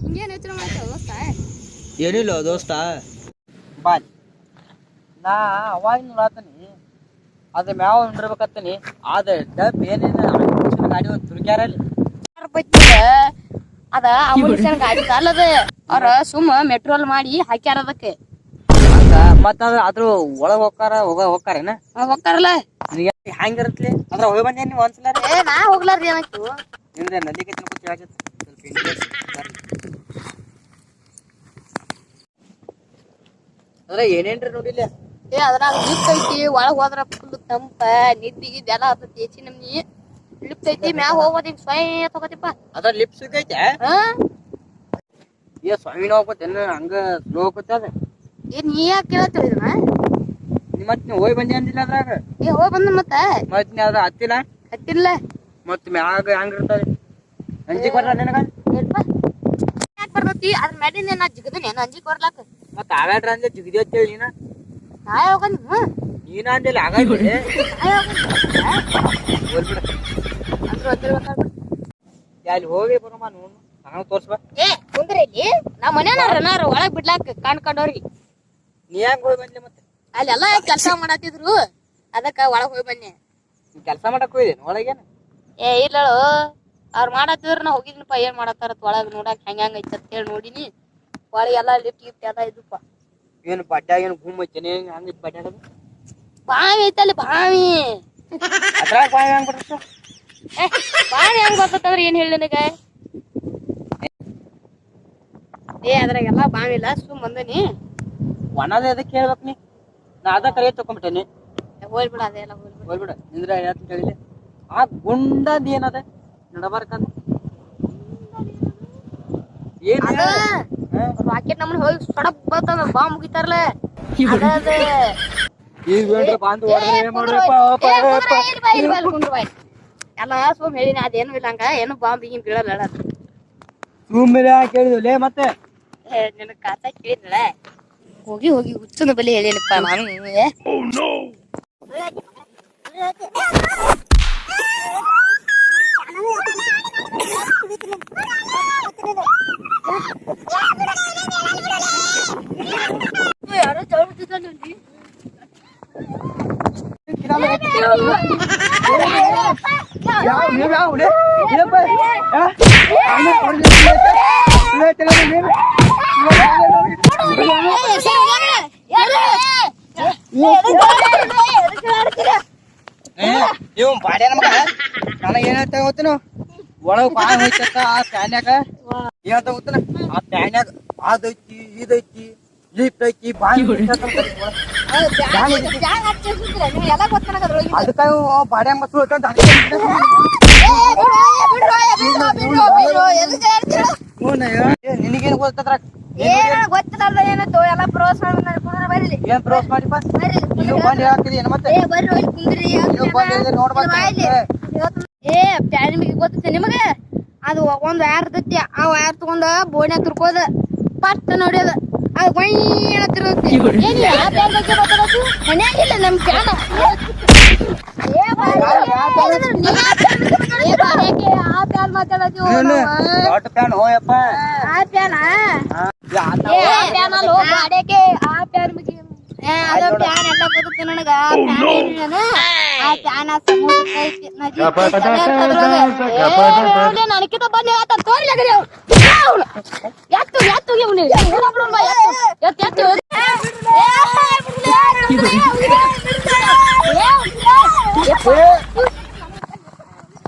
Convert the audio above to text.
ಹಿಂಗೇನ್ ಯೋಚನೆ ಮಾಡ್ತಾವ ದೋಸ್ತ? ಏನಿಲ್ಲ ದೋಸ್ತ ಬಾ ನಾ ಅವಾಗ ನೋಡಾತನಿ ಅದ ಮ್ಯಾವ ಹೊಂಡಿರ್ಬೇಕತ್ತನಿ ಅದ ಡಬ್ ಏನೇನ ಗಾಡಿ ಒಂದು ತುರ್ಕ್ಯಾರಲ್ಲಿ ಅದ ಅಮುನಿಷನ್ ಗಾಡಿ ಅಲ್ಲದ ಅವ್ರ ಸುಮ್ಮ ಮೆಟ್ರೋಲ್ ಮಾಡಿ ಹಾಕ್ಯಾರ ಅದಕ್ಕೆ ಹಂಗ ಮತ್ತ ಅದ್ರ ಒಳಗ್ ಹೋಗ್ತಾರೇನ ಹೋಗ್ತಾರಲ್ಲ. ಹೆಂಗಿರತ್ಲಿ ಅದ್ರ ಹೋಗಿ ಬಂದೇ ನೀವು ಒಂದ್ಸಲ ನಾ ಹೋಗ್ಲಾರ್ರಿ ಏನಕ್ಕೆ ನಿಂದ್ರೆ ನದಿಗೆ ಸ್ವಲ್ಪ ಅದ್ರ ಏನೇನ್ರಿ ನೋಡಿಲ್ಲ ಅದ್ರಾಗ ಲಿಫ್ಟ್ ಐತಿ, ಒಳಗ್ ಹೋದ್ರ ಫುಲ್ ತಂಪ ನಿದ್ದಿ ಎಲ್ಲ ಹತ್ತೈತಿ, ಹೆಚ್ಚಿ ನಮ್ನಿ ಲಿಫ್ಟ್ ಐತಿ, ಮ್ಯಾಗ ಹೋಗೋದ್ ಹಿಂಗ್ ಸ್ವಯ್ ತಗೋತಿಪ್ಪ. ಅದ್ರ ಲಿಫ್ಟ್ ಸಿಗೈತೆ ಏ ಸ್ವಾಮಿನ ಹೋಗ್ಬೋದೇನ ಹಂಗ ಸ್ಲೋ ಹೋಗುತ್ತೆ ಅದ. ನೀ ಯಾಕೆ ಕೇಳತ್ತೀರಿ ಇದನ್ನ? ಮತ್ ನೀವು ಹೋಗಿ ಬಂದಿ ಅಂದಿಲ್ಲ ಅದ್ರಾಗ ಹೋಗಿ ಬಂದ ಮತ್ ನೀ ಅದ್ರ ಹತ್ತಿಲ್ಲ ಹತ್ತಿಲ್ಲ ಮತ್ ಮ್ಯಾಗ ಹೆಂಗಿರ್ತದೆ ಅಂಜಿಕ್ ಬರ್ಲ ನಿನಗ ಯಾಕೆ ಬರ್ತೈತಿ? ಅದ್ರ ಮ್ಯಾಲಿಂದ ನಾ ಜಿಗದನಿ ಅಂಜಿಕ್ ಬರ್ಲಾಕ. ಮತ್ ಆಗಾಡ್ರ ಅಂದ್ರೆ ಜಿಗದಿ ಅಂತೇಳಿ ನೀನ ನಾ ಹೋಗ ನೀನ ಅಂದಿಲ್ಲ ಆಗಾಡ್ರಿ ಅಲ್ಲಿ ಹೋಗಿ ಬರಮ್ಮ ನೋಡು ಹಂಗ ತೋರ್ಸ್ಬಾ. ಕುಂದ್ರಿ ಇಲ್ಲಿ ನಾ ಮನ್ಯಾನಾರ ಒಳಗ್ ಬಿಡ್ಲಾಕ ಕಾಣ್ಕೊಂಡವ್ರಿಗೆ. ನೀ ಹೆಂಗ್ ಹೋಗಿ ಬಂದ್ಲಿ ಮತ್ತೆ? ಅಲ್ಲೆಲ್ಲ ಕೆಲ್ಸ ಮಾಡತ್ತಿದ್ರು ಅದಕ್ಕ ಒಳಗ್ ಹೋಗಿ ಬನ್ನಿ. ಕೆಲ್ಸ ಮಾಡಕ್ ಹೋಗಿದೇನು ಒಳಗೇನ? ಇಲ್ಲ ಅವ್ರ ಮಾಡತ್ತಿದ್ರ ನಾ ಹೋಗಿದ್ನಪ್ಪ. ಏನ್ ಮಾಡತ್ತಾರತ್ ಒಳಗ್ ನೋಡಾಕ್ ಹೆಂಗ ಐತಿ ಅಂತ ಹೇಳಿ ನೋಡಿನಿ. ಒಳಗೆಲ್ಲ ಲಿಫ್ಟ್ ಗಿಫ್ಟ್ ಎಲ್ಲ ಇದ್ದುಪ್ಪ. ಏನು ಬಡ್ಡ್ಯಾಗ ಏನು ಭೂಮಿ ಐತೇನೆ ಹಂಗ ಬಡ್ಡ್ಯಾಗ ಬಾವಿ ಐತಲ್ಲಿ ಬಾವಿ. ಅದ್ರಾಗ ಬಾವಿ ಹೆಂಗ್ ಬರ್ತೈತ? ಬಾವಿ ಹೆಂಗ್ ಬರ್ತೈತಂದ್ರ ಏನ್ ಹೇಳಿ ನನಗ? ಅದ್ರಾಗೆಲ್ಲ ಬಾವಿ ಇಲ್ಲ, ಸುಮ್ ಬಂದನಿ. ಒಣದ ಎದಕ್ಕೆ ಹೇಳ್ಬೇಕ್ ನೀ? ನಾ ಅದ ಕರೆ ತಕೊಂಡ್ಬಿಟ್ಟೇನಿ. ಹೋಗ್ಬಿಡ ಅದೆಲ್ಲ ಹೋಗ್ಬಿಡ ನಿಂದ್ರ ಹೇಳ್ತ ಕೇಳಿಲ್ಲ. ಆ ಗುಂಡದ್ ಏನದ ನಡಬಾರ್ಕದ ಏನ್ ರಾಕೆಟ್ ನಮ್ಮನ್ನ ಹೋಗಿ ಸಡಕ್ ಬರ್ತದ, ಬಾಂಬ್ ಮುಗಿತಾರಲ್ಲ ಎಲ್ಲ ಸುಮ್ ಹೇಳಿನಿ. ಅದೇನು ಇಲ್ಲ ಹಂಗ ಏನು ಬಾಂಬ್ ಹಿಂಗ್ ಬೀಳಲ್ಲ. ಸುಮ್ಮನೆ ಕೇಳಿದ್ಲೇ ಮತ್ತೆ ನಿನ್ ಕಾತ ಕೇಳಿದ್ರಲ್ಲ ಹೋಗಿ ಹೋಗಿ ಹುಚ್ಚನ ಬಲಿ ಹೇಳಿನಪ್ಪ ನಾನು. ಯಾರೋ ಚೌಡ್ತಿದ್ದಾನೆ ನೀವು ಬಾಡ್ಯ ನಮಗ ನನಗ ಏನ್ ಹೇಳ್ತಾ ಗೊತ್ತೇನು? ಒಳಗ್ ಬಾಯಿ ಹೋಯ್ತತ್ತ ಆ ಪ್ಯಾನ್ಯಾಗ ಹೇಳ್ತಾ ಗೊತ್ತೇನ? ಆ ಪ್ಯಾನ್ಯಾಗ ಅದೈತಿ ಇದೈತಿ ಲಿಫ್ಟ್ ಐತಿ ಬಾಯಿ ಅದಕ್ಕ ಬಾಡ್ಯ ಮಕ್ಕಳು ನಿನಗೇನು ಗೊತ್ತದ್ರ? ಗೊತ್ತಿಲ್ಲ ಏನತ್ತು ಎಲ್ಲ ಪ್ರೋಸ್ ಬರ್ರಿ. ಏನ್ ಪ್ರೋಸ್ ಮಾಡಿಪ್ಪ ನೀವು ಬಂದ್ ಹೇಳಾಕ್ತಿದಿ ಏನ ಮತ್ತೆ? ನಿಮಗೆ ಗೊತ್ತೈತಿ ನಿಮಗ? ಅದು ಒಂದ್ ವೈರ್ ಇರ್ತೈತಿ, ಆ ವೈರ್ ತಗೊಂಡ ಬೋನ್ಯಾಗ ತುರ್ಕೋದ ಪಟ್ ನೋಡ್ಯದ ಅದು ಬೈನ ತಿರುಗತಿ. ಮನ್ಯಾಗಿಲ್ಲ ನಮ್ ಫ್ಯಾನ್. ಆ ಫ್ಯಾನ್ ಮಾತಾಡೋದು ಆ ಫ್ಯಾನ್ ಆ ಫ್ಯಾನ್ ಬಗ್ಗೆ ಅದು ಫ್ಯಾನ್ ಎಲ್ಲ ಗೊತ್ತ ನನಗ. ನನಕಿತ ಬಂದ ತೋರ್ಲಿ ಎತ್ತು ಎತ್ತು ಎತ್ತು